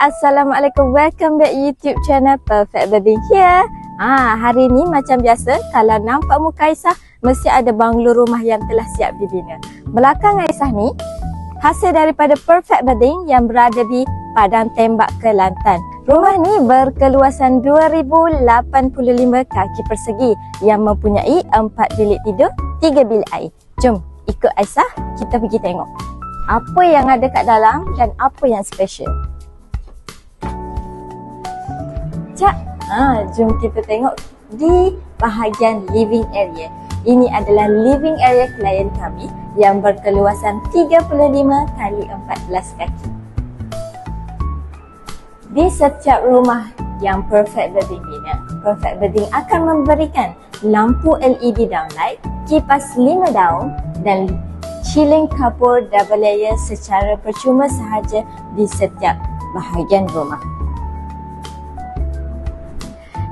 Assalamualaikum. Welcome back YouTube channel Perfect Wedding here. Hari ni macam biasa, kalau nampak muka Aisyah, mesti ada banglo rumah yang telah siap dibina. Belakang Aisyah ni, hasil daripada Perfect Wedding yang berada di Padang Tembak, Kelantan. Rumah ni berkeluasan 2085 kaki persegi yang mempunyai 4 bilik tidur, 3 bilik air. Jom ikut Aisyah, kita pergi tengok apa yang ada kat dalam dan apa yang special. Jom kita tengok di bahagian living area. Ini adalah living area klien kami yang berkeluasan 35 kali 14 kaki. Di setiap rumah yang Perfect Wedding bina, Perfect Wedding akan memberikan lampu LED downlight, kipas 5 daun dan ceiling kapur double layer secara percuma sahaja di setiap bahagian rumah.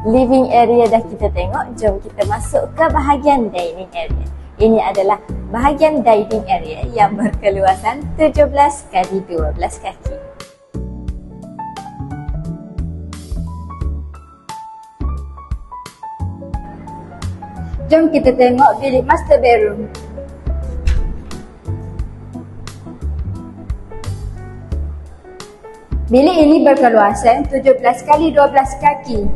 Living area dah kita tengok, jom kita masuk ke bahagian dining area. Ini adalah bahagian dining area yang berkeluasan 17 kali 12 kaki. Jom kita tengok bilik master bedroom. Bilik ini berkeluasan 17 kali 12 kaki.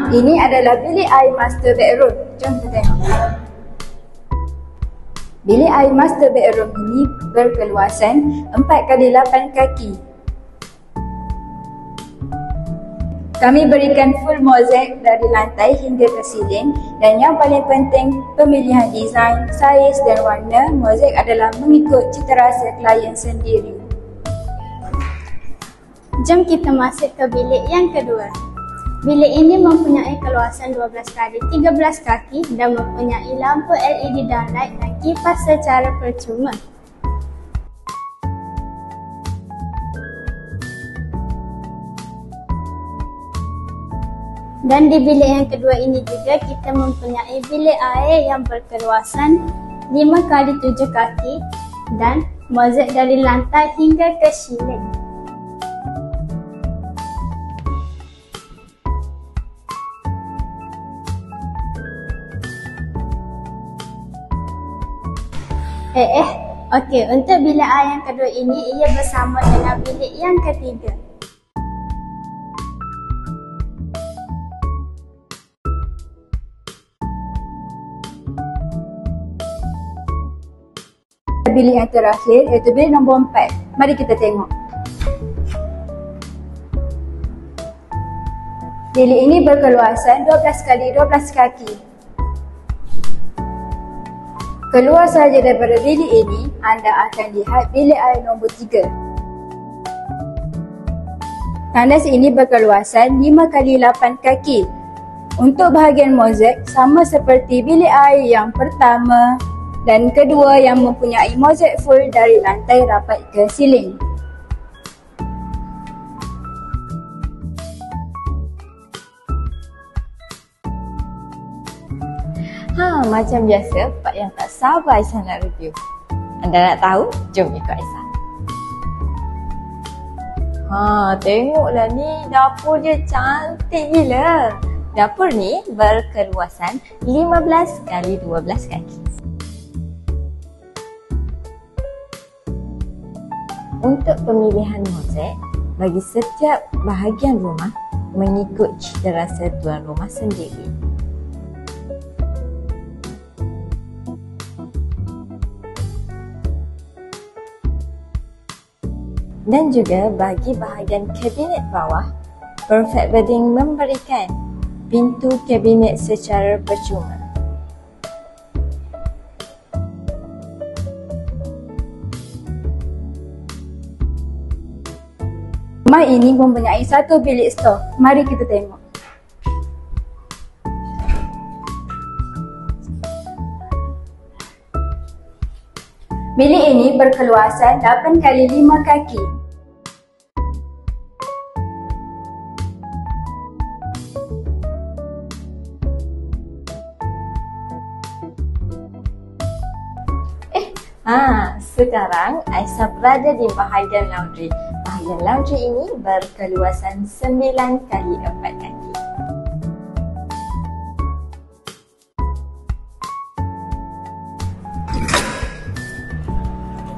Ini adalah bilik air master bedroom. Jom kita tengok. Bilik air master bedroom ini berkeluasan 4 kali 8 kaki. Kami berikan full mozaik dari lantai hingga ke ceiling, dan yang paling penting pemilihan desain, saiz dan warna mozaik adalah mengikut citarasa klien sendiri. Jom kita masuk ke bilik yang kedua. Bilik ini mempunyai keluasan 12 kali 13 kaki dan mempunyai lampu LED downlight dan kipas secara percuma. Dan di bilik yang kedua ini juga kita mempunyai bilik air yang berkeluasan 5 kali 7 kaki dan mozaik dari lantai hingga ke ceiling. Okey, untuk bilik air yang kedua ini ia bersama dengan bilik yang ketiga. Bilik yang terakhir iaitu bilik nombor 4. Mari kita tengok. Bilik ini berkeluasan 12 kali 12 kaki. Keluar sahaja daripada bilik ini, anda akan lihat bilik air nombor 3. Tandas ini berkeluasan 5 kali 8 kaki. Untuk bahagian mozaik sama seperti bilik air yang pertama dan kedua yang mempunyai mozaik full dari lantai rapat ke ceiling. Macam biasa, part yang tak sabar Aisyah nak review. Anda nak tahu? Jom ikut Aisyah. Tengoklah ni, dapur dia cantik gila. Dapur ni berkeluasan 15 kali 12 kaki. Untuk pemilihan mozaik bagi setiap bahagian rumah mengikut citarasa tuan rumah sendiri. Dan juga bagi bahagian kabinet bawah, Perfect Wedding memberikan pintu kabinet secara percuma. Rumah ini mempunyai 1 bilik stor. Mari kita tengok. Bilik ini berkeluasan 8 kali 5 kaki. Sekarang Aisyah berada di bahagian laundry. Bahagian laundry ini berkeluasan 9 kali 4 kaki.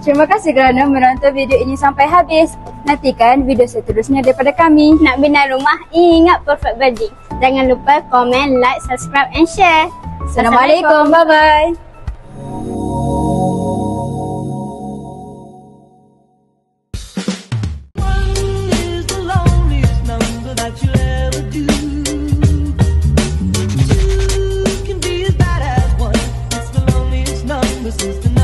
Terima kasih kerana menonton video ini sampai habis. Nantikan video seterusnya daripada kami. Nak bina rumah, ingat Perfect Building. Jangan lupa komen, like, subscribe and share. Assalamualaikum. Bye-bye. This is the